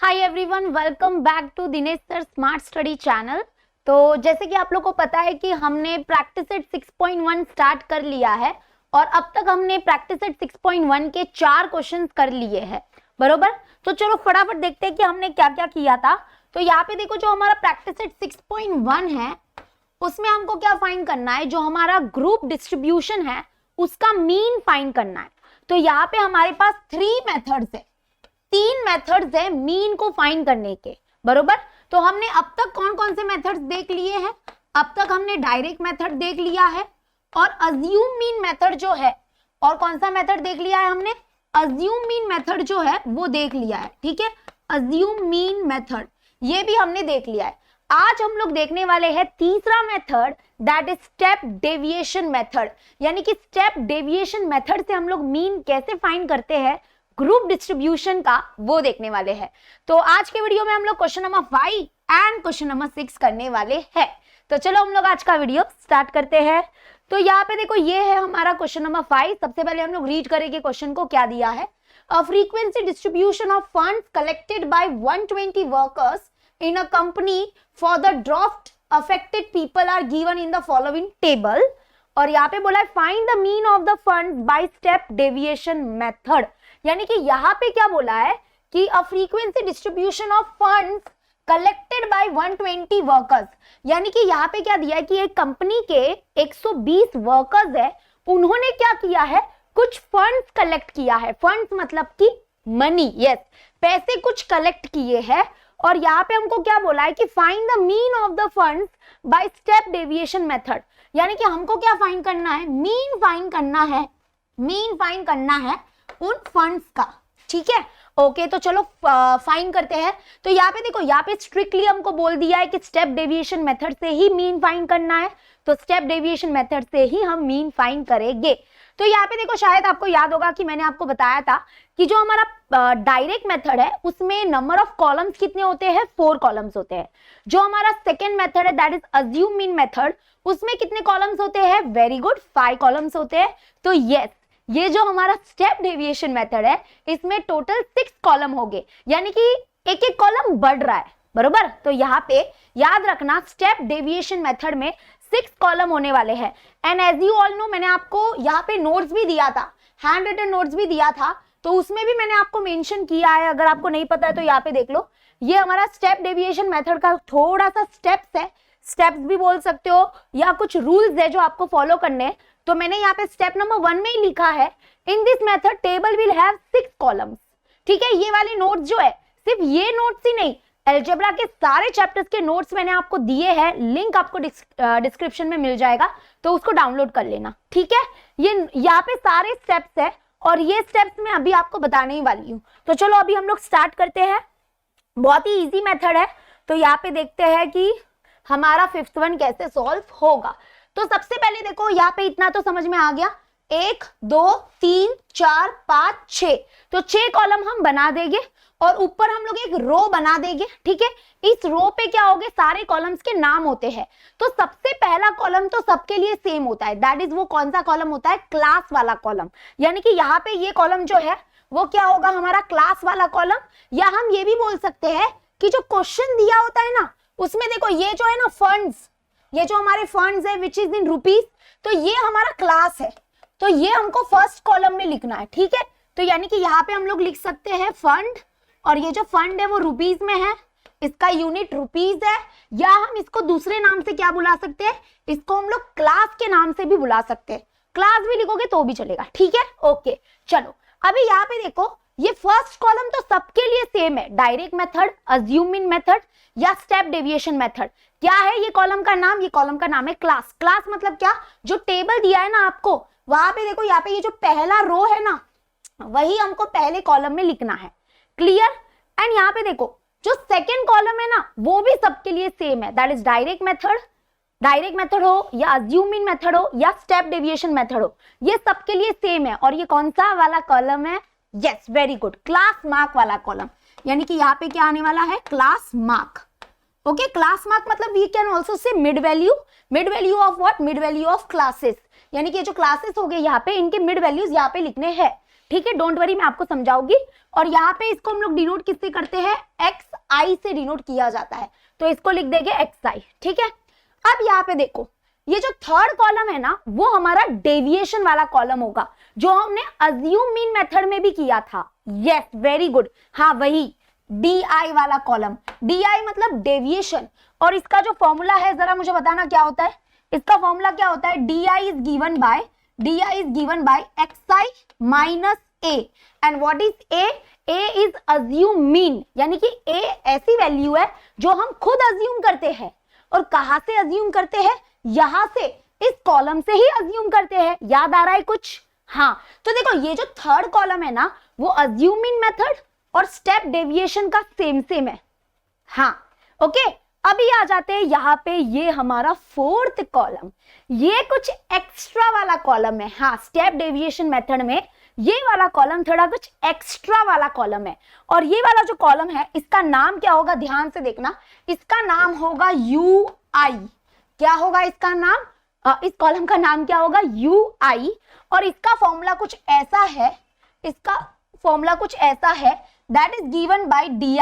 Hi everyone, welcome back to Dinesh sir smart study channel. तो जैसे कि आप लोग को पता है कि हमने प्रैक्टिस सेट 6.1 स्टार्ट कर लिया है और अब तक हमने प्रैक्टिस सेट 6.1 के 4 क्वेश्चंस कर लिए हैं, बरोबर। तो चलो फटाफट देखते हैं कि हमने क्या क्या किया था। तो यहाँ पे देखो, जो हमारा प्रैक्टिस सेट 6.1 है उसमें हमको क्या फाइंड करना है, जो हमारा ग्रुप डिस्ट्रीब्यूशन है उसका मीन फाइंड करना है। तो यहाँ पे हमारे पास 3 मेथड्स है, 3 मेथड्स है मीन को फाइंड करने के, बरोबर। तो हमने अब तक कौन कौन से मेथड्स देख लिए हैं? अब तक हमने डायरेक्ट मेथड देख लिया है और अज्यूम मीन मेथड जो है, और कौन सा मेथड देख लिया है हमने? अज्यूम मीन मेथड जो है वो देख लिया है, ठीक है। अज्यूम मीन मेथड ये भी हमने देख लिया है। आज हम लोग देखने वाले हैं तीसरा method, that is step deviation method. यानी कि स्टेप डेविएशन मेथड से हम लोग मीन कैसे फाइंड करते हैं ग्रुप डिस्ट्रीब्यूशन का, वो देखने वाले हैं। तो आज के वीडियो में हम लोग question number 5 and question number 6 करने वाले हैं। तो चलो हम लोग आज का वीडियो स्टार्ट करते हैं। तो यहाँ पे देखो, ये है हमारा क्वेश्चन नंबर 5। सबसे पहले हम लोग रीड करेंगे क्वेश्चन को, क्या दिया है। A frequency distribution of funds collected by 120 workers in a company for the draft affected people are given in the following table। और यहाँ पे बोला है find the mean of the funds by step deviation method। यानी कि यहाँ पे क्या बोला है कि a frequency distribution of funds collected by 120 workers। यानी कि यहाँ पे क्या दिया है कि एक कंपनी के 120 वर्कर्स है, उन्होंने क्या किया है, कुछ फंड्स कलेक्ट किया है। फंड्स मतलब कि मनी, यस, पैसे कुछ कलेक्ट किए हैं। और यहाँ पे हमको क्या बोला है कि find the mean of the funds by step deviation method. यानी कि हमको क्या फाइंड करना है, मीन फाइंड करना है, मीन फाइंड करना है उन फंड्स का, ठीक है। ओके, तो चलो फाइंड करते हैं। तो यहाँ पे देखो, यहाँ पे स्ट्रिक्टली हमको बोल दिया है कि स्टेप डेविएशन मेथड से ही मीन फाइंड करना है। तो स्टेप डेविएशन मेथड से ही हम मीन फाइंड करेंगे। तो यहाँ पे देखो, शायद आपको याद होगा कि मैंने आपको बताया था कि जो हमारा डायरेक्ट मेथड है उसमें नंबर ऑफ कॉलम्स कितने होते हैं, 4 कॉलम्स होते हैं। जो हमारा सेकेंड मेथड है that is assume mean method, उसमें कितने कॉलम्स होते हैं? वेरी गुड, 5 कॉलम्स होते हैं। तो यस, ये जो हमारा स्टेप डेविएशन मेथड है इसमें टोटल 6 कॉलम हो गए, यानी कि एक एक कॉलम बढ़ रहा है, बरोबर। तो यहाँ पे याद रखना, स्टेप डेविएशन मेथड में 6 कॉलम होने वाले हैं। And as you all know, मैंने आपको यहाँ पे नोट्स भी दिया था, हैंड रिटन नोट्स भी दिया था, तो उसमें भी मैंने आपको मेंशन किया है। अगर आपको नहीं पता है तो यहाँ पे देख लो। ये हमारा स्टेप डेविएशन मेथड का थोड़ा सा स्टेप्स है, स्टेप्स भी बोल सकते हो, या कुछ रूल्स है जो आपको फॉलो करने हैं। तो मैंने यहाँ पे स्टेप नंबर 1 में ही लिखा है, in this method table will have 6 columns, ठीक है। ये वाले नोट्स जो है, सिर्फ ये नोट्स ही नहीं, अलजेब्रा के सारे चैप्टर्स के नोट्स मैंने आपको दिए हैं, लिंक आपको डिस्क्रिप्शन में मिल जाएगा, तो उसको डाउनलोड कर लेना, ठीक है। ये यहाँ पे सारे स्टेप्स है और ये स्टेप्स मैं अभी आपको बताने ही वाली हूँ। तो चलो अभी हम लोग स्टार्ट करते हैं। बहुत ही इजी मेथड है। तो यहाँ पे देखते हैं कि हमारा 5th वन कैसे सॉल्व होगा। तो सबसे पहले देखो, यहाँ पे इतना तो समझ में आ गया, 1 2 3 4 5 6, तो 6 कॉलम हम बना देंगे और ऊपर हम लोग एक रो बना देंगे, ठीक है। इस रो पे क्या होगे, सारे कॉलम्स के नाम होते हैं। तो सबसे पहला कॉलम तो सबके लिए सेम होता है, दैट इज वो कौन सा कॉलम होता है, क्लास वाला कॉलम। यानी कि यहाँ पे ये कॉलम जो है वो क्या होगा, हमारा क्लास वाला कॉलम। या हम ये भी बोल सकते हैं कि जो क्वेश्चन दिया होता है ना, उसमें देखो ये जो है ना फंड्स, ये जो हमारे फंड्स है विच इज इन रुपीज, तो ये हमारा क्लास है, तो ये हमको फर्स्ट कॉलम में लिखना है, ठीक है। तो यानी कि यहाँ पे हम लोग लिख सकते हैं फंड, और ये जो फंड है वो रुपीज में है, इसका यूनिट रुपीज है। या हम इसको दूसरे नाम से क्या बुला सकते हैं, इसको हम लोग क्लास के नाम से भी बुला सकते हैं, क्लास भी लिखोगे तो भी चलेगा, ठीक है। ओके, चलो अभी यहाँ पे देखो, ये फर्स्ट कॉलम तो सबके लिए सेम है, direct method, assume mean method या स्टेप डेविएशन मेथड। क्या है ये कॉलम का नाम? ये कॉलम का नाम है क्लास। क्लास मतलब क्या, जो टेबल दिया है ना आपको, वहां पे देखो, यहाँ पे ये जो पहला रो है ना, वही हमको पहले कॉलम में लिखना है, क्लियर। एंड यहाँ पे देखो, जो सेकेंड कॉलम है ना, वो भी सबके लिए सेम है, that is direct method. Direct method हो या अज्यूम मीन मेथड हो या स्टेप डेविएशन मेथड हो, ये सबके लिए सेम है। और ये कौन सा वाला कॉलम है? Yes, very good, class mark वाला कॉलम। यानी कि यहाँ पे क्या आने वाला है, class mark. Okay, class mark मतलब we can also say mid value. Mid value of what? Mid value of classes. यानी कि जो क्लासेस हो गए यहाँ पे, इनके मिड वैल्यूज यहाँ पे लिखने हैं, ठीक है, डोंट वरी, मैं आपको समझाऊंगी। और यहाँ पे इसको हम लोग डिनोट किससे करते हैं, एक्स आई से डिनोट किया जाता है, तो इसको लिख देंगे एक्स आई। ठीक है, अब यहाँ पे देखो ये जो थर्ड कॉलम है ना वो हमारा डेविएशन वाला कॉलम होगा, जो हमने अज्यूम मीन मेथड में भी किया था। यस, वेरी गुड, हाँ वही डी आई वाला कॉलम। डी आई मतलब डेविएशन, और इसका जो फॉर्मूला है जरा मुझे बताना क्या होता है। इसका फॉर्मूला क्या होता है, D I is given by x I minus A, and what is a, A is assume mean, यानी कि ए ऐसी वैल्यू है जो हम खुद अज्यूम करते हैं। और कहां से अज्यूम करते हैं, यहां से, इस कॉलम से ही अज्यूम करते हैं। याद आ रहा है कुछ, हाँ। तो देखो ये जो थर्ड कॉलम है ना वो अज्यूम मीन मेथड और स्टेप डेविएशन का सेम है, हाँ ओके। अभी आ जाते हैं यहाँ पे, ये हमारा फोर्थ कॉलम, ये कुछ एक्स्ट्रा वाला कॉलम है। हाँ, स्टेप डेविएशन मेथड में ये वाला कॉलम थोड़ा कुछ एक्स्ट्रा वाला कॉलम है। और ये वाला जो कॉलम है इसका नाम क्या होगा, ध्यान से देखना, इसका नाम होगा यू आई। क्या होगा इसका नाम, इस कॉलम का नाम क्या होगा, यू आई। और इसका फॉर्मूला कुछ ऐसा है, इसका फॉर्मूला कुछ ऐसा है, that is given by D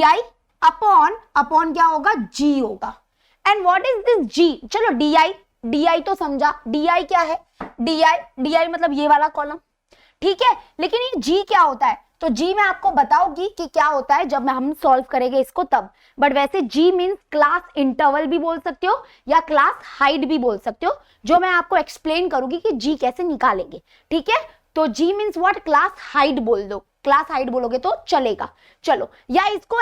I upon क्या होगा, जी होगा। एंड व्हाट इज दिस जी, चलो डी आई तो समझा, डी आई क्या है, डी आई मतलब ये वाला कॉलम, ठीक है। लेकिन ये जी क्या होता है, तो जी मैं आपको बताऊंगी कि क्या होता है जब हम सॉल्व करेंगे इसको तब। बट वैसे जी मीन्स क्लास इंटरवल भी बोल सकते हो या क्लास हाइट भी बोल सकते हो, जो मैं आपको एक्सप्लेन करूंगी कि जी कैसे निकालेंगे, ठीक है। तो जी मीन्स व्हाट, क्लास हाइट बोल दो, क्लास हाइट बोलोगे तो चलेगा। चलो, या इसको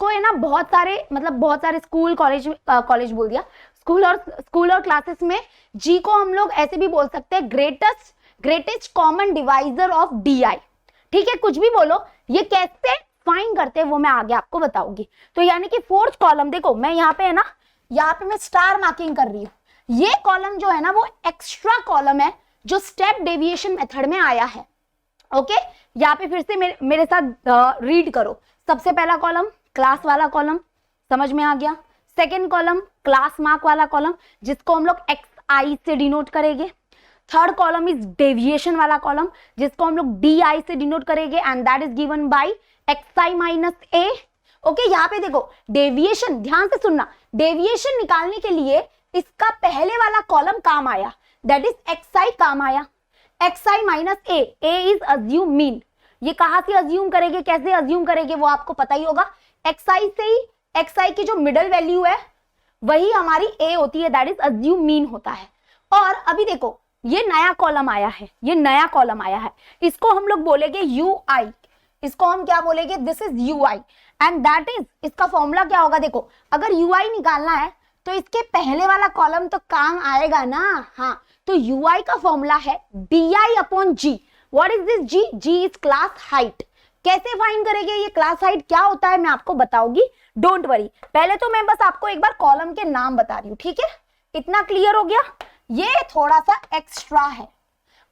है ना बहुत सारे स्कूल कॉलेज बोल दिया, स्कूल और क्लासेस में जी को हम लोग ऐसे भी बोल सकते हैं, greatest common divisor of D I, ठीक है। कुछ भी बोलो, ये कैसे फाइंड करते हैं वो मैं आगे आपको बताऊंगी। तो यानी कि फोर्थ कॉलम देखो, मैं यहाँ पे है ना, यहाँ पे मैं स्टार मार्किंग कर रही हूँ। ये कॉलम जो है ना वो एक्स्ट्रा कॉलम है जो स्टेप डेविएशन मेथड में आया है, ओके। यहाँ पे फिर से मेरे साथ रीड करो। सबसे पहला कॉलम क्लास वाला कॉलम, समझ में आ गया। सेकेंड कॉलम क्लास मार्क वाला कॉलम, जिसको हम लोग एक्स आई से डिनोट करेंगे। थर्ड कॉलम इज डेविएशन वाला कॉलम, जिसको हम लोग डी आई से डिनोट करेंगे, and that is given by x I minus A, okay. यहाँ पे देखो डेविएशन, ध्यान से सुनना, डेविएशन निकालने के लिए इसका पहले वाला कॉलम काम आया, दैट इज एक्स आई काम आया, x I minus A, A is assume mean. ये कहां से अज्यूम करेंगे, कैसे अज्यूम करेंगे वो आपको पता ही होगा। एक्स आई से ही, एक्स आई की जो मिडल वैल्यू है वही हमारी ए होती है, दैट इज अज्यूम मीन होता है। और अभी देखो ये नया कॉलम आया है, इसको हम लोग बोलेंगे यू आई, इसको हम क्या बोलेंगे, this is you I, and that is, इसका फॉर्मूला क्या होगा, देखो अगर यू आई निकालना है तो इसके पहले वाला कॉलम तो काम आएगा ना, हाँ। तो यू आई का फॉर्मूला है D I upon G. What is this G, G is class height. कैसे फाइंड करेंगे ये क्लास हाइट, क्या होता है मैं आपको बताऊंगी, डोंट वरी। पहले तो मैं बस आपको एक बार कॉलम के नाम बता रही हूँ, ठीक है, इतना क्लियर हो गया। ये थोड़ा सा एक्स्ट्रा है,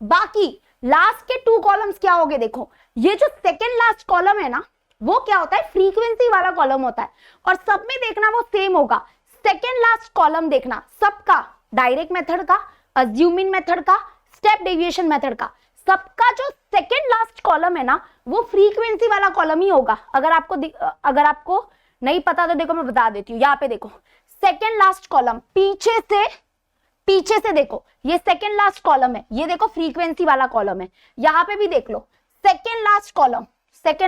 बाकी लास्ट के टू कॉलम्स क्या हो गए, देखो ये जो सेकेंड लास्ट कॉलम है ना वो क्या होता है, फ्रीक्वेंसी वाला कॉलम होता है। और सब में देखना वो सेम होगा, सेकेंड लास्ट कॉलम देखना सबका, डायरेक्ट मेथड का, अज्यूमिंग मेथड का, स्टेप डेविएशन मेथड का, सबका जो सेकेंड लास्ट कॉलम है ना वो फ्रीक्वेंसी वाला कॉलम ही होगा। अगर आपको नहीं पता तो देखो मैं बता देती हूँ। यहाँ पे देखो सेकेंड लास्ट कॉलम, पीछे से देखो, ये सेकेंड लास्ट कॉलम है, ये देखो फ्रीक्वेंसी वाला कॉलम है। यहाँ पे भी देख लो सेकेंड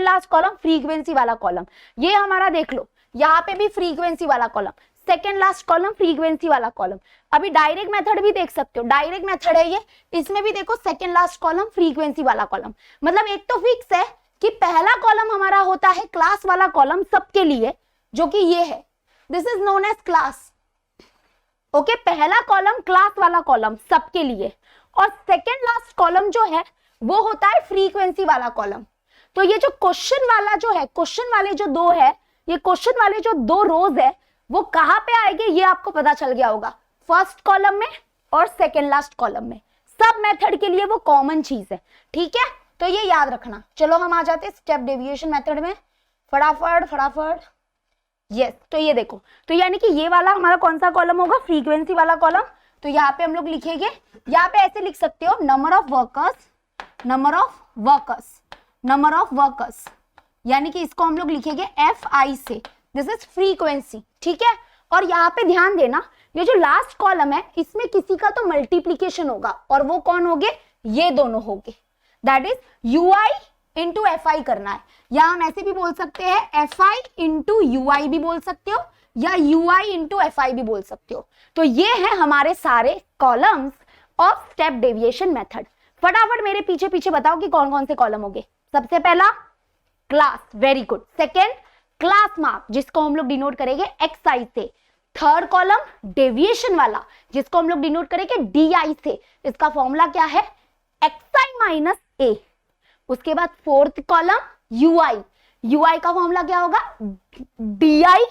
लास्ट कॉलम फ्रीक्वेंसी वाला कॉलम, ये हमारा देख लो, यहाँ पे भी फ्रीक्वेंसी वाला column, second last column frequency वाला कॉलम। अभी डायरेक्ट मेथड भी देख सकते हो, डायरेक्ट मेथड है ये, इसमें भी देखो सेकेंड लास्ट कॉलम फ्रीक्वेंसी वाला कॉलम। मतलब एक तो फिक्स है कि पहला कॉलम हमारा होता है क्लास वाला कॉलम सबके लिए, जो कि ये है, this is known as class, okay. पहला कॉलम क्लास वाला कॉलम सबके लिए, और सेकेंड लास्ट कॉलम जो है वो होता है फ्रीक्वेंसी वाला कॉलम। तो ये जो क्वेश्चन वाला जो है, क्वेश्चन वाले जो दो है, ये क्वेश्चन वाले जो दो रोज है वो कहां पे आएंगे ये आपको पता चल गया होगा, फर्स्ट कॉलम में और सेकेंड लास्ट कॉलम में। सब मेथड के लिए वो कॉमन चीज है, ठीक है, तो ये याद रखना। चलो हम आ जाते हैं स्टेप डेविएशन मेथड में, फटाफट। यस, तो ये देखो, तो यानी कि ये वाला हमारा कौन सा कॉलम होगा, फ्रीक्वेंसी वाला कॉलम। तो यहाँ पे हम लोग लिखेंगे, यहाँ पे ऐसे लिख सकते हो, number of workers number of workers, यानी कि इसको हम लोग लिखेंगे FI से, दिस इज फ्रीक्वेंसी, ठीक है। और यहाँ पे ध्यान देना, ये जो लास्ट कॉलम है इसमें किसी का तो मल्टीप्लीकेशन होगा, और वो कौन होंगे, ये दोनों होंगे, that is UI into FI करना है, या हम ऐसे भी बोल सकते हैं FI इंटू UI भी बोल सकते हो, या UI इंटू FI भी बोल सकते हो। तो ये है हमारे सारे columns of step deviation method. फटाफट मेरे पीछे पीछे बताओ कि कौन कौन से कॉलम होंगे। सबसे पहला class, very good. Second class mark, जिसको हम लोग डिनोट करेंगे XI से। थर्ड कॉलम डेविएशन वाला, जिसको हम लोग डिनोट करेंगे DI से, इसका फॉर्मूला क्या है, XI माइनस A। उसके बाद फोर्थ कॉलम UI का फॉर्मूला क्या होगा, DI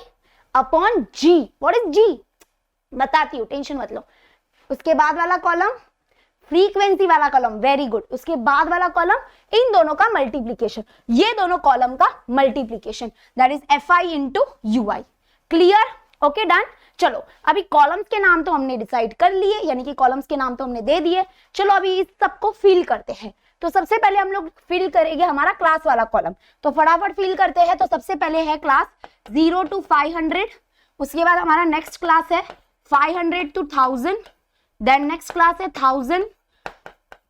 अपॉन G। व्हाट इज G, बताती हूं, टेंशन मत लो। उसके बाद वाला कॉलम फ्रीक्वेंसी वाला कॉलम, वेरी गुड। उसके बाद वाला कॉलम इन दोनों का मल्टीप्लीकेशन, ये दोनों कॉलम का multiplication, that is FI into UI। Clear, okay, done. चलो अभी कॉलम्स के नाम तो हमने डिसाइड कर लिए, यानी कि कॉलम्स के नाम तो हमने दे दिए। चलो अभी इस सबको फिल करते हैं। तो सबसे पहले हम लोग फिल करेंगे हमारा क्लास वाला कॉलम, तो फटाफट फिल करते हैं। तो सबसे पहले है क्लास 0 to 500, उसके बाद हमारा नेक्स्ट क्लास है 500 to 1000, देन नेक्स्ट क्लास है 1000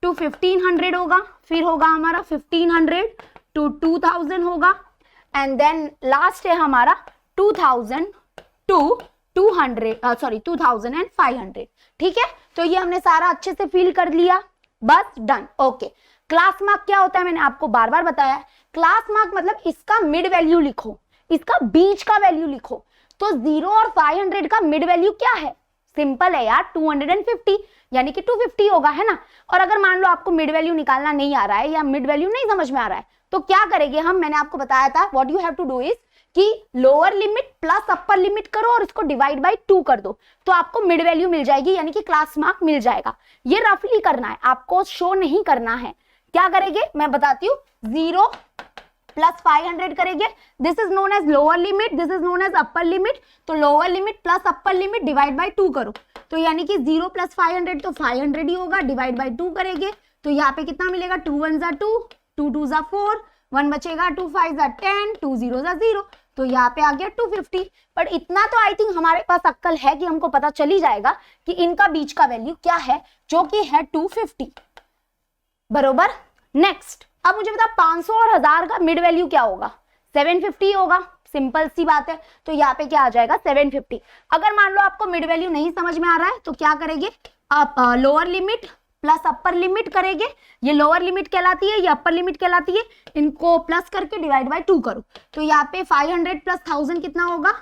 to 1500 होगा, फिर होगा हमारा 1500 to 2000 होगा, एंड देन लास्ट है हमारा 2000 to 2500, ठीक है। तो ये हमने सारा अच्छे से फिल कर लिया, बस डन, ओके। क्लास मार्क क्या होता है, मैंने आपको बार बार बताया। क्लास मार्क मतलब इसका मिड वैल्यू लिखो, इसका बीच का वैल्यू लिखो। तो 0 और 500 का मिड वैल्यू क्या है, सिंपल है यार, 250, यानी कि 250 होगा, है ना। और अगर मान लो आपको मिड वैल्यू निकालना नहीं आ रहा है, या मिड वैल्यू नहीं समझ में आ रहा है, तो क्या करेंगे हम, मैंने आपको बताया था, what you have to do is कि lower limit plus upper limit करो और इसको डिवाइड बाय 2 कर दो, तो आपको मिड वैल्यू मिल जाएगी, यानी कि क्लास मार्क मिल जाएगा। ये रफली करना है, आपको शो नहीं करना है। क्या करेंगे मैं बताती हूँ, 0 प्लस 500 करेंगे, this is known as lower limit, this is known as upper limit. तो lower limit plus upper limit divide by 2 करो, तो यानी कि 0 प्लस 500 तो 500 ही होगा, डिवाइड बाय 2 करेंगे तो यहाँ पे कितना मिलेगा, 2 1 जा 2, 2 2 जा 4, 1 बचेगा, 2 5 जा 10, 2 0 जा 0, तो यहाँ पे आ गया 250। बट इतना तो आई थिंक हमारे पास अक्ल है कि हमको पता चल ही जाएगा कि इनका बीच का वैल्यू क्या है, जो कि है 250, बरोबर। नेक्स्ट, अब मुझे बता 500 और 1000 का मिड वैल्यू क्या होगा, 750 होगा, सिंपल सी बात है। तो यहाँ पे क्या आ जाएगा, 750। अगर मान लो आपको मिड वैल्यू नहीं समझ में आ रहा है, तो क्या करेंगे आप, lower limit plus upper limit करेंगे, ये लोअर लिमिट कहलाती है, ये अपर लिमिट कहलाती है, इनको प्लस करके डिवाइड बाय 2 करो, तो यहाँ पे 500 प्लस 1000 कितना होगा,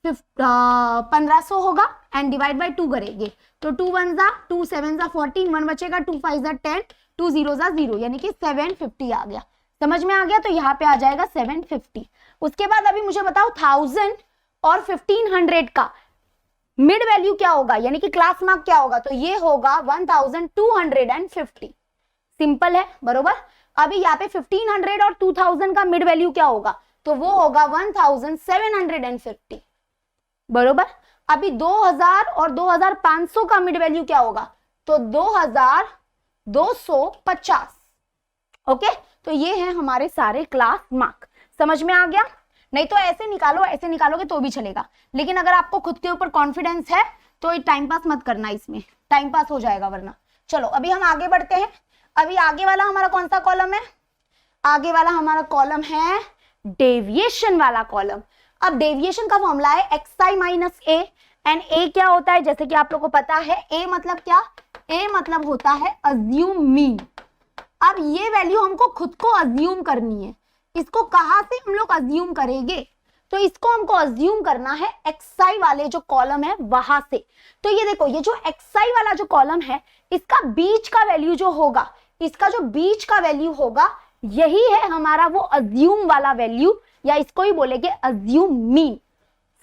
1500 होगा, एंड डिवाइड बाय 2 करेंगे, तो 2 1 जा 2, 7 जा 14, 1 बचेगा, 2 5 जा 10, 2 0 जा 0, यानी कि 750 आ गया। समझ में आ गया, तो यहाँ पे आ जाएगा 750। उसके बाद अभी मुझे बताओ 1000 और 1500 का मिड वैल्यू क्या होगा, यानी कि क्लास मार्क क्या होगा, तो ये होगा 1250। सिंपल है, बरोबर। अभी यहाँ पे 1500 और 2000 का मिड वैल्यू क्या होगा, तो वो होगा 1750, बरोबर। अभी 2000 और 2500 का मिड वैल्यू क्या होगा, तो 2250। ओके, तो ये है हमारे सारे क्लास मार्क। समझ में आ गया, नहीं तो ऐसे निकालो, ऐसे निकालोगे तो भी चलेगा, लेकिन अगर आपको खुद के ऊपर कॉन्फिडेंस है तो टाइम पास मत करना, इसमें टाइम पास हो जाएगा वरना। चलो अभी हम आगे बढ़ते हैं। अभी आगे वाला हमारा कौन सा कॉलम है, आगे वाला हमारा कॉलम है डेविएशन वाला कॉलम। अब डेविएशन का फॉर्मूला है XI minus A, and A क्या होता है, जैसे कि आप लोगों को पता है, A मतलब क्या, A मतलब होता है अज्यूम मीन। अब ये वैल्यू हमको खुद को अज्यूम करनी है, इसको कहां से हम लोग अज्यूम करेंगे, तो इसको हमको अज्यूम करना है XI वाले जो कॉलम है वहां से। तो ये देखो, ये जो XI वाला जो कॉलम है, इसका बीच का वैल्यू जो होगा, इसका जो बीच का वैल्यू होगा, यही है हमारा वो अज्यूम वाला वैल्यू, या इसको ही बोलेंगे अज्यूम मीन।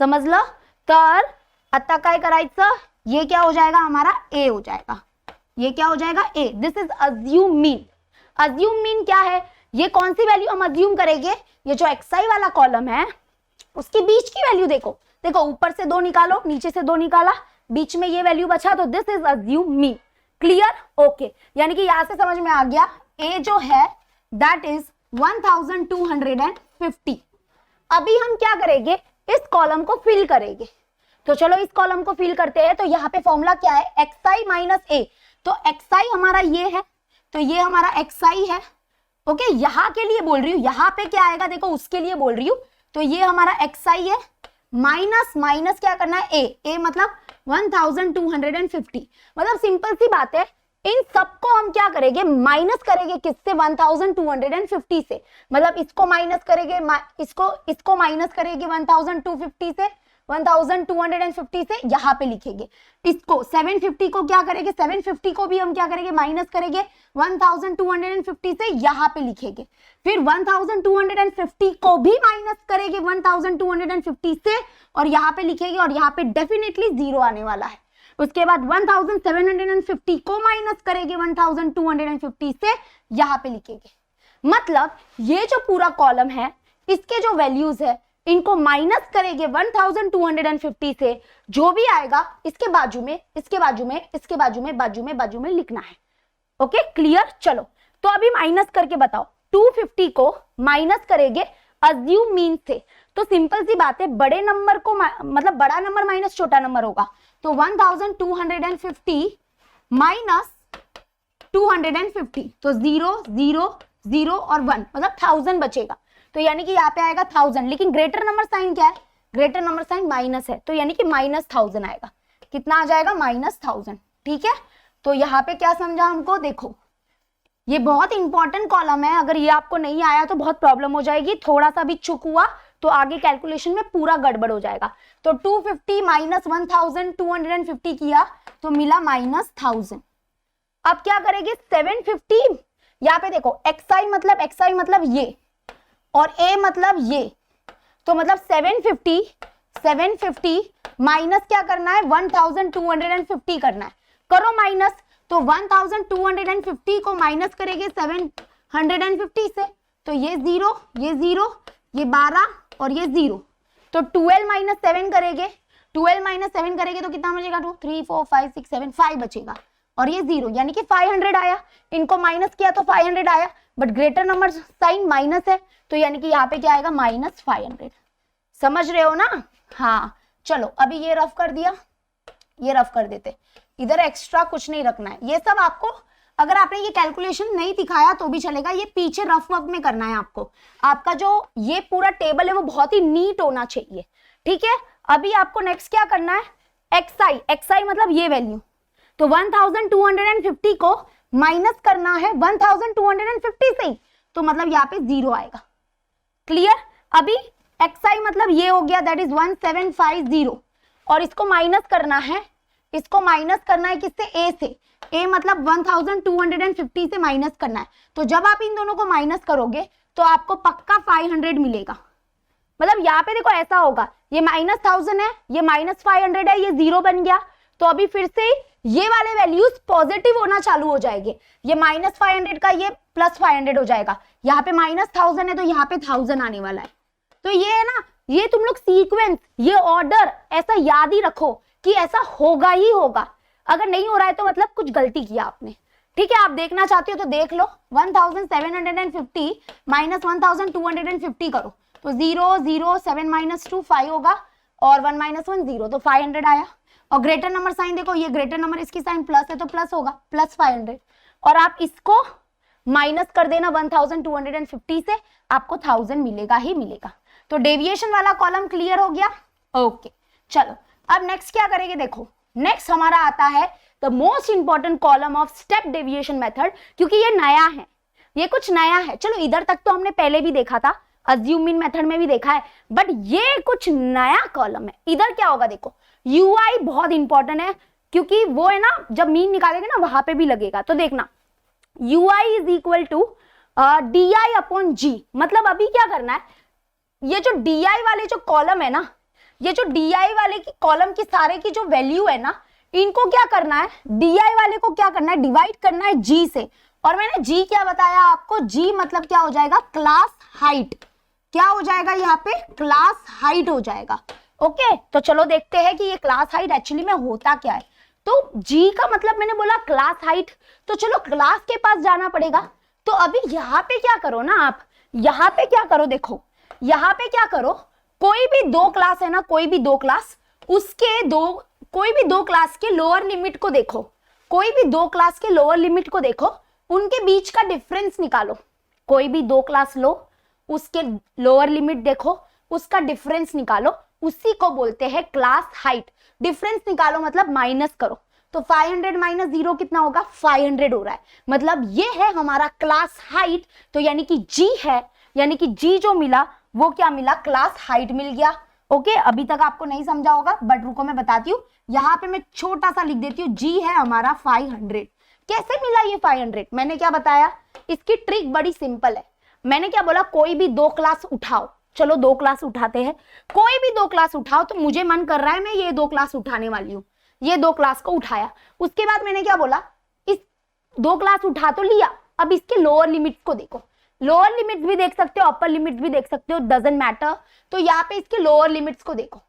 समझ लो, तर आता काय करायचं, ये क्या हो जाएगा हमारा A हो जाएगा, ये क्या हो जाएगा A, this is assume mean. Assume mean क्या है, ये कौन सी वैल्यू हम अज्यूम करेंगे, ये जो XI वाला कॉलम है उसकी बीच की वैल्यू देखो, देखो ऊपर से 2 निकालो, नीचे से 2 निकाला, बीच में ये वैल्यू बचा, तो this is assume mean. Clear, okay. यानी कि यहां से समझ में आ गया ए जो है दैट इज 1250। अभी हम क्या करेंगे, इस कॉलम को फिल करेंगे। तो चलो इस कॉलम को फिल करते हैं। तो यहाँ पे फॉर्मूला क्या है, xi माइनस ए। तो xi हमारा ये है, तो ये हमारा xi है। ओके, यहाँ के लिए बोल रही हूँ, यहाँ पे क्या आएगा देखो, उसके लिए बोल रही हूँ। तो ये हमारा xi है, माइनस माइनस क्या करना है, ए मतलब 1250। मतलब सिंपल सी बात है, इन सबको हम क्या करेंगे, माइनस करेंगे किससे, 1250 से। मतलब इसको माइनस करेंगे, इसको माइनस करेंगे 1250 से, 1250 से यहाँ पे लिखेंगे। इसको 750 को क्या करेंगे, 750 को भी हम क्या करेंगे, माइनस करेंगे 1250 से, यहाँ पे लिखेंगे। फिर 1250 को भी माइनस करेंगे 1250 से और यहाँ पे लिखेंगे, और यहाँ पे डेफिनेटली जीरो आने वाला है। उसके बाद 1750 को माइनस करेंगे 1250 से, यहाँ पे लिखेंगे। मतलब ये जो पूरा कॉलम है, इसके जो वैल्यूज है, इनको माइनस करेंगे 1250 से, जो भी आएगा इसके बाजू में, इसके बाजू में, इसके बाजू में, बाजू में लिखना है। Okay, clear. चलो तो अभी माइनस करके बताओ, 250 को माइनस करेंगे अज्यूम मीन से। तो सिंपल सी बात है, बड़े नंबर को मतलब बड़ा नंबर माइनस छोटा नंबर होगा। तो 1250 माइनस 250, तो 0 0 0 और 1 मतलब 1000 बचेगा। तो यानी कि यहाँ पे आएगा 1000, लेकिन ग्रेटर नंबर साइन क्या है, ग्रेटर नंबर साइन माइनस है, तो यानी कि -1000 आएगा। कितना आ जाएगा, -1000। ठीक है, तो यहाँ पे क्या समझा हमको, देखो ये बहुत इंपॉर्टेंट कॉलम है। अगर ये आपको नहीं आया तो बहुत प्रॉब्लम हो जाएगी, थोड़ा सा भी चुक हुआ तो आगे कैलकुलेशन में पूरा गड़बड़ हो जाएगा। तो 250 माइनस 1250 किया तो मिला -1000। अब क्या करेंगे, 750, यहाँ पे देखो xi मतलब ये और a मतलब ये, तो मतलब 750 माइनस क्या करना है, 1250 करना है। करो माइनस, तो 1250 को माइनस करेंगे 750 से, तो ये 0 ये 12 और ये 0, तो 12 माइनस 7 करेंगे, 12 माइनस 7 करेंगे तो कितना बचेगा, 2 3 4 5 6 7 5 बचेगा, और ये 0 यानी कि 500 आया। इनको माइनस किया तो 500 आया, but greater number sign minus है, तो यानी कि यहाँ पे क्या आएगा, -500। समझ रहे हो ना। हाँ चलो, अभी ये रफ कर दिया, ये रफ कर देते, इधर एक्स्ट्रा कुछ नहीं रखना है। ये सब आपको, अगर आपने ये कैलकुलेशन नहीं दिखाया तो भी चलेगा, ये पीछे रफ वर्क में करना है आपको। आपका जो ये पूरा टेबल है वो बहुत ही नीट होना चाहिए। ठीक है, अभी आपको नेक्स्ट क्या करना है, xi मतलब ये वैल्यू, तो 1250 को माइनस करना है 1250 से, तो मतलब यहाँ पे 0 आएगा। क्लियर। अभी xi मतलब ये हो गया, दैट इज 1750, और इसको माइनस करना है, इसको माइनस करना है किससे, a से। a मतलब 1250 से माइनस करना है। तो जब आप इन दोनों को माइनस करोगे तो आपको पक्का 500 मिलेगा। मतलब यहाँ पे देखो ऐसा होगा, ये -1000 है, ये -500 है, ये 0 बन गया। तो अभी फिर से ये वाले वैल्यूज पॉजिटिव होना चालू हो जाएंगे। ये -500 का ये +500 हो जाएगा। यहाँ पे -1000 है तो यहाँ पे 1000 आने वाला है। तो ये है ना, ये तुम लोग सीक्वेंस, ये ऑर्डर ऐसा याद ही रखो कि ऐसा होगा ही होगा। अगर नहीं हो रहा है तो मतलब कुछ गलती किया आपने। ठीक है, आप देखना चाहते हो तो देख लो। 1750 माइनस 1250 करो तो 0 0 7 - 2 5 होगा, और 1 - 1 0, तो 500 आया। और ग्रेटर नंबर साइन देखो, ये ग्रेटर नंबर, इसकी साइन प्लस है तो प्लस होगा, +500। और आप इसको माइनस कर देना 1250 से, आपको 1000 मिलेगा ही मिलेगा। तो डेविएशन वाला कॉलम क्लियर हो गया। ओके चलो, अब नेक्स्ट क्या करेंगे, देखो नेक्स्ट हमारा आता है the most important column of step deviation method, क्योंकि ये नया है, ये कुछ नया है। चलो इधर तक तो हमने पहले भी देखा था, अज्यूम मीन मेथड में भी देखा है, बट ये कुछ नया कॉलम है। इधर क्या होगा देखो, यूआई बहुत इंपॉर्टेंट है, क्योंकि वो है ना, जब मीन निकालेंगे ना वहां पे भी लगेगा। तो देखना, UI is equal to DI अपॉन G। मतलब अभी क्या करना है, ये जो DI वाले जो कॉलम है ना, ये जो DI वाले की कॉलम की सारे की जो वैल्यू है ना, इनको क्या करना है, DI वाले को क्या करना है, डिवाइड करना है G से। और मैंने G क्या बताया आपको, G मतलब क्या हो जाएगा, क्लास हाइट। क्या हो जाएगा यहाँ पे, क्लास हाइट हो जाएगा। ओके, तो चलो देखते हैं कि ये क्लास हाइट एक्चुअली में होता क्या है। तो G का मतलब मैंने बोला क्लास हाइट, तो चलो क्लास के पास जाना पड़ेगा। तो अभी यहाँ पे क्या करो ना, आप यहाँ पे क्या करो, देखो यहाँ पे क्या करो, कोई भी दो क्लास है ना, कोई भी दो क्लास, कोई भी दो क्लास के लोअर लिमिट को देखो, कोई भी दो क्लास के लोअर लिमिट को देखो, उनके बीच का डिफरेंस निकालो। कोई भी दो क्लास लो, उसके लोअर लिमिट देखो, उसका डिफरेंस निकालो, उसी को बोलते हैं क्लास हाइट। डिफरेंस निकालो मतलब माइनस करो, तो 500 माइनस 0 कितना होगा, 500 हो रहा है, मतलब ये है हमारा क्लास हाइट। तो यानी कि जी है, यानी कि जी जो मिला वो क्या मिला, क्लास हाइट मिल गया। ओके, अभी तक आपको नहीं समझा होगा, बट रुको मैं बताती हूँ। यहाँ पे मैं छोटा सा लिख देती हूँ, जी है हमारा 500। कैसे मिला ये 500, मैंने क्या बताया, इसकी ट्रिक बड़ी सिंपल है। मैंने क्या बोला, कोई भी दो क्लास उठाओ, चलो दो क्लास उठाते हैं, कोई भी दो क्लास उठाओ। तो मुझे मन कर रहा है मैं ये दो क्लास उठाने वाली हूँ, ये दो क्लास को उठाया। उसके बाद मैंने क्या बोला, इस दो क्लास उठा तो लिया, अब इसके लोअर लिमिट को देखो, लोअर लिमिट्स भी देख सकते हो, अपर लिमिट्स भी देख सकते हो, डजंट मैटर। तो यहाँ पे इसके लोअर लिमिट्स को देखो,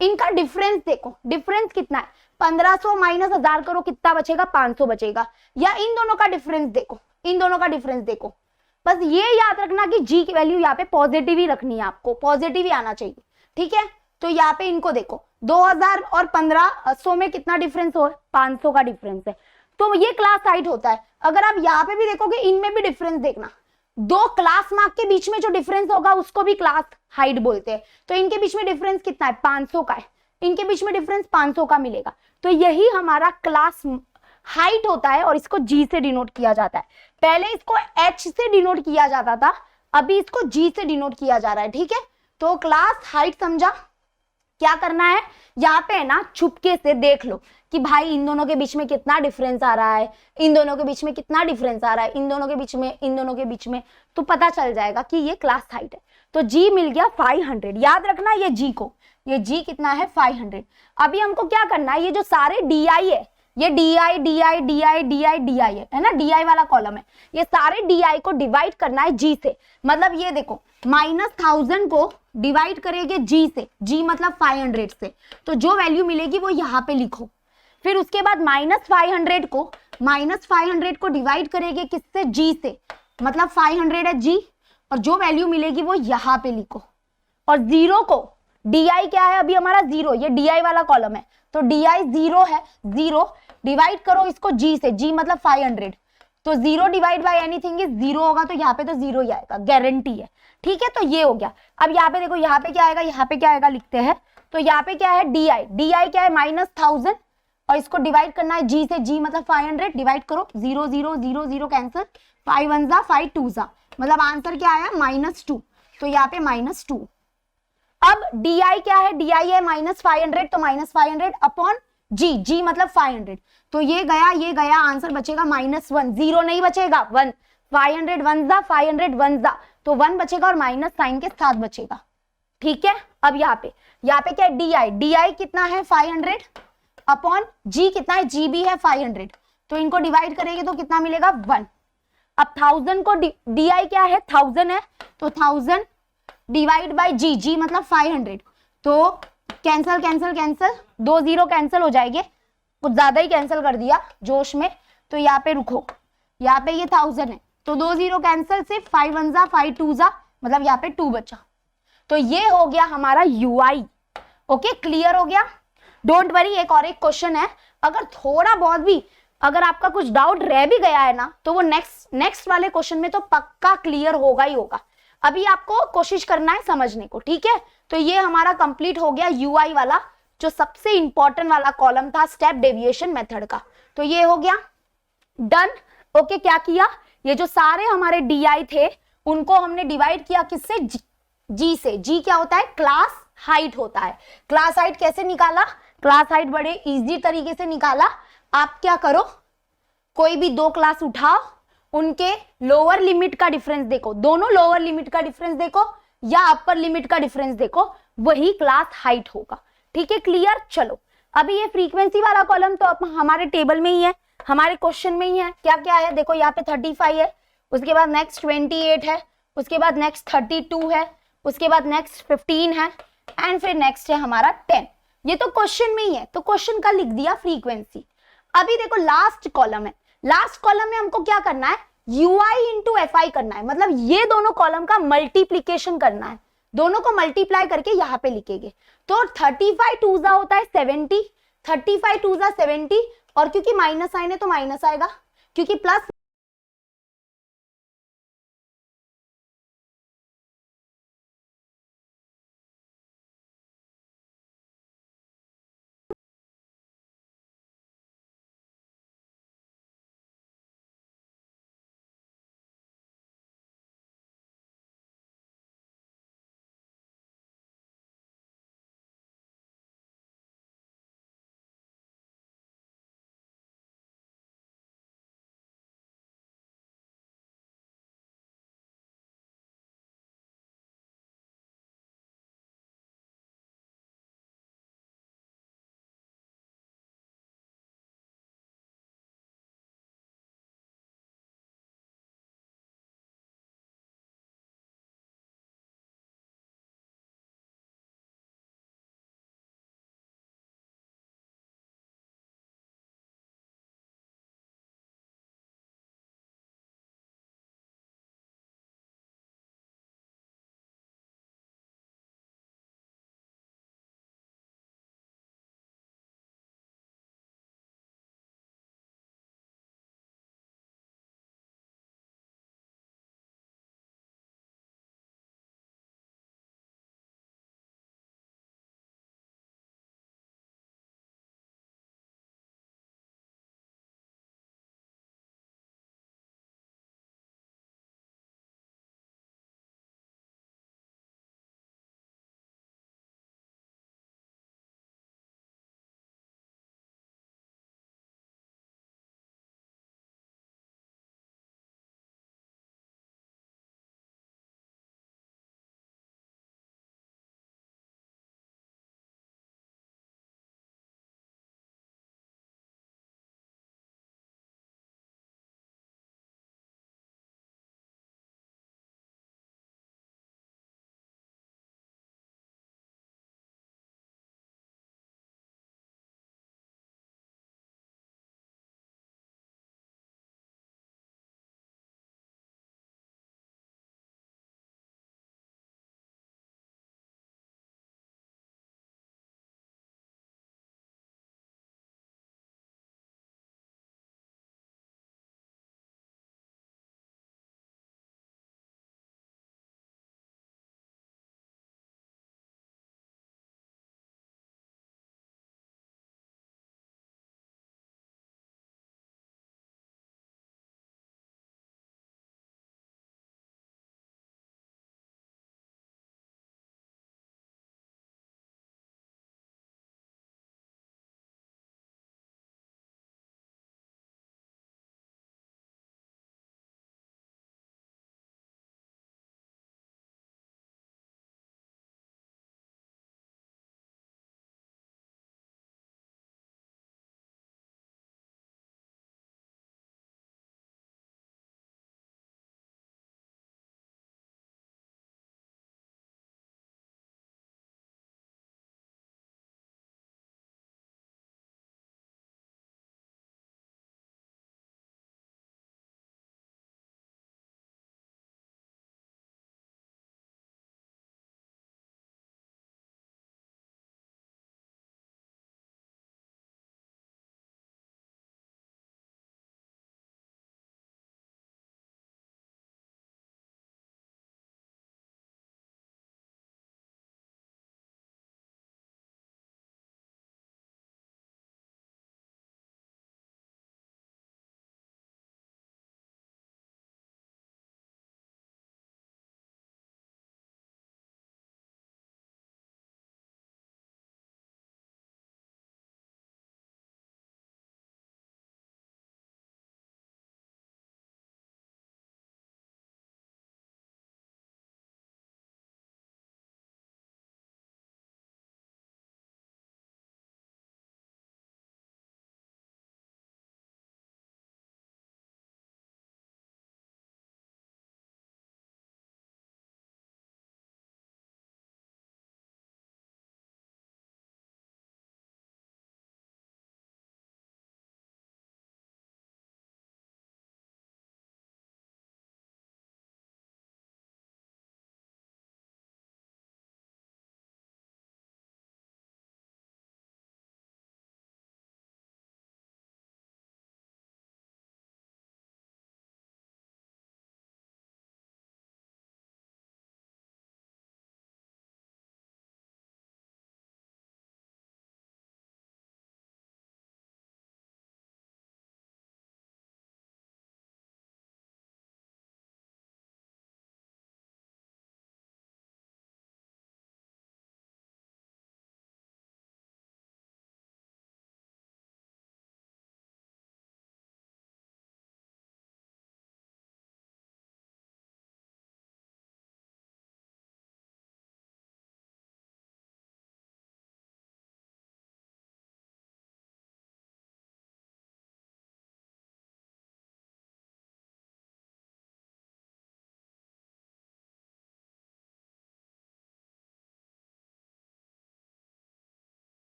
इनका डिफरेंस देखो, डिफरेंस कितना है, 1500 माइनस 1000 करो कितना बचेगा, 500 बचेगा। या इन दोनों का डिफरेंस देखो, इन दोनों का डिफरेंस देखो। बस ये याद रखना कि जी की वैल्यू यहाँ पे पॉजिटिव ही रखनी है, आपको पॉजिटिव ही आना चाहिए, ठीक है। तो यहाँ पे इनको देखो, 2000 और 1500 में कितना डिफरेंस हो, 500 का डिफरेंस है। तो ये क्लास हाइट होता है। अगर आप यहाँ पे भी देखोगे, इनमें भी डिफरेंस देखना, दो क्लास मार्क के बीच में जो डिफरेंस होगा उसको भी क्लास हाइट बोलते हैं। तो इनके बीच में डिफरेंस कितना है, 500 का है, इनके बीच में डिफरेंस 500 का मिलेगा। तो यही हमारा क्लास हाइट होता है और इसको जी से डिनोट किया जाता है। पहले इसको एच से डिनोट किया जाता था, अभी इसको जी से डिनोट किया जा रहा है, ठीक है। तो क्लास हाइट समझा, क्या करना है, यहाँ पे है ना छुपके से देख लो कि भाई इन दोनों के बीच में कितना डिफरेंस आ रहा है, इन दोनों के बीच में कितना डिफरेंस आ रहा है, इन दोनों के बीच में, इन दोनों के बीच में, तो पता चल जाएगा कि ये क्लास हाइट है। तो जी मिल गया 500, याद रखना ये जी को, ये जी कितना है 500। अभी हमको क्या करना है, ये जो सारे डी आई है, ये D I D I D I D I D I है ना, डी आई वाला कॉलम है, ये सारे डी आई को डिवाइड करना है जी से। मतलब ये देखो, -1000 को डिवाइड करेंगे जी से, जी मतलब 500 से, तो जो वैल्यू मिलेगी वो यहाँ पे लिखो। फिर उसके बाद -500 को डिवाइड करेंगे किससे, जी से, मतलब 500 है जी, और जो वैल्यू मिलेगी वो यहाँ पे लिखो। और जीरो को, डी आई क्या है अभी हमारा 0, ये डी आई वाला कॉलम है, तो डी आई 0 है, 0 डिवाइड करो इसको जी से, जी मतलब 500, तो 0 डिवाइड बाय एनीथिंग इज 0 होगा, तो यहाँ पे तो 0 ही आएगा, गारंटी है, ठीक है। तो ये हो गया। अब यहाँ पे देखो, यहाँ पे क्या आएगा, यहाँ पे क्या आएगा लिखते हैं। तो यहाँ पे क्या है, डी आई, डी आई क्या है -1000, और इसको डिवाइड करना है जी से, जी मतलब 500, डिवाइड करो, 0 0 0 0 कैंसिल, 5 1 जा 5 2 जा, मतलब आंसर क्या आया -2, तो यहाँ पे -2। अब डी आई क्या है, डी आई है -500, तो -500 अपॉन जी, जी मतलब 500, तो ये गया, आंसर बचेगा -1, 0 नहीं बचेगा, 1, 500 1 जा 500 1 जा, तो 1 बचेगा और माइनस साइन के साथ बचेगा, ठीक है। अब यहाँ पे क्या है, डी आई, डी आई कितना है 500 अपॉन जी कितना है, जी भी है 500, तो इनको डिवाइड करेंगे तो कितना मिलेगा 1। अब 1000 को डी आई क्या है 1000 है, तो 1000 डिवाइड बाय जी, जी मतलब 500, तो कैंसल कैंसल कैंसल, 2 0 कैंसिल हो जाएंगे, कुछ ज्यादा ही कैंसिल कर दिया जोश में, तो यहाँ पे रुको, यहाँ पे ये 1000 है, तो 2 0 कैंसिल, सिर्फ 5 1 जा 5 2 जा, मतलब यहाँ पे 2 बचा। तो ये हो गया हमारा यूआई। ओके, क्लियर हो गया, डोंट वरी। एक क्वेश्चन है, अगर थोड़ा बहुत भी अगर आपका कुछ डाउट रह भी गया है ना, तो वो नेक्स्ट वाले क्वेश्चन में तो पक्का क्लियर होगा ही होगा। अभी आपको कोशिश करना है समझने को, ठीक है। तो ये हमारा कंप्लीट हो गया यूआई वाला, जो सबसे इंपॉर्टेंट वाला कॉलम था स्टेप डेविएशन मेथड का, तो ये हो गया डन। ओके, क्या किया, ये जो सारे हमारे डीआई थे उनको हमने डिवाइड किया किससे, जी से। जी क्या होता है, क्लास हाइट होता है। क्लास हाइट कैसे निकाला, क्लास हाइट बड़े इजी तरीके से निकाला। आप क्या करो, कोई भी दो क्लास उठाओ, उनके लोअर लिमिट का डिफरेंस देखो, दोनों लोअर लिमिट का डिफरेंस देखो या अपर लिमिट का डिफरेंस देखो, वही क्लास हाइट होगा, ठीक है। क्लियर, चलो अभी ये फ्रीक्वेंसी वाला कॉलम तो हमारे टेबल में ही है, हमारे क्वेश्चन में ही है। क्या क्या है देखो, यहाँ पे 35 है, उसके बाद नेक्स्ट 28 है, उसके बाद नेक्स्ट 32 है, उसके बाद नेक्स्ट 15 है, एंड फिर नेक्स्ट है हमारा 10। ये तो क्वेश्चन में ही है, तो क्वेश्चन का लिख दिया फ्रीक्वेंसी। अभी देखो लास्ट कॉलम है, लास्ट कॉलम में हमको क्या करना है, ui इंटू fi करना है, मतलब ये दोनों कॉलम का मल्टीप्लीकेशन करना है, दोनों को मल्टीप्लाई करके यहाँ पे लिखेंगे। तो 35 टूजा होता है 70, 35 टूजा 70, और क्योंकि माइनस साइन है तो माइनस आएगा, क्योंकि प्लस